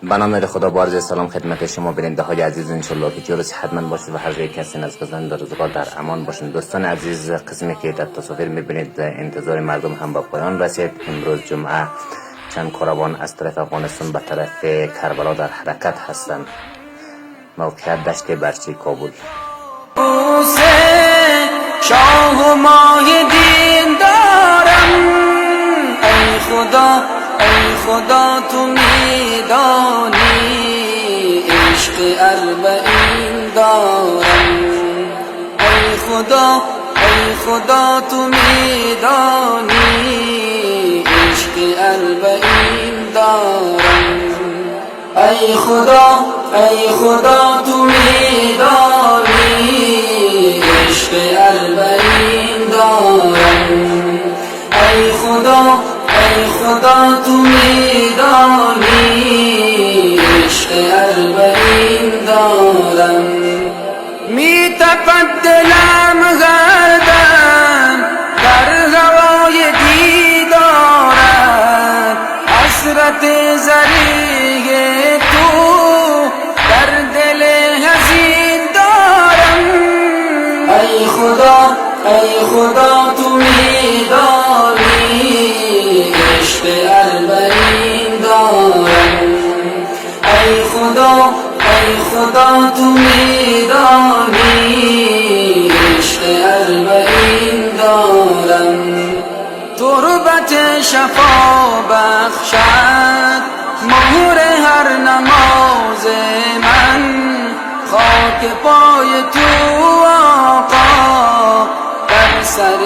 به نام خدا با عرض سلام خدمت شما بیننده های عزیز، انشالله که جور صحتمند باشید و هر جای کسی از گذشت در روزگار در امان باشین. دوستان عزیز، قسمی که در تصاویر میبینید انتظار مردم هم با پایان رسید. امروز جمعه چند کاروان از طرف افغانستان به طرف کربلا در حرکت هستند. موقعیت دشت برچی کابل. شاه و ماه دین دارم، ای خدا ای خدا تو میدانی عشق اربعین دارم. ای خدا تو میدانی عشق اربعین دارم. ای خدا تو میدانی عشق اربعین دارم. ای خدا تو میدانی عشق اربعین دارم. می تپد دلم گردن در هوای دیدارت، حسرت زریح تو در دل حزین دارم. ای خدا تو میدانی عشق اربعین دارم. ای خدا تو میدانی عشق اربعین دارم. تربت شفا بخشد مهر هر نماز من، خاک پای تو آقا بر سر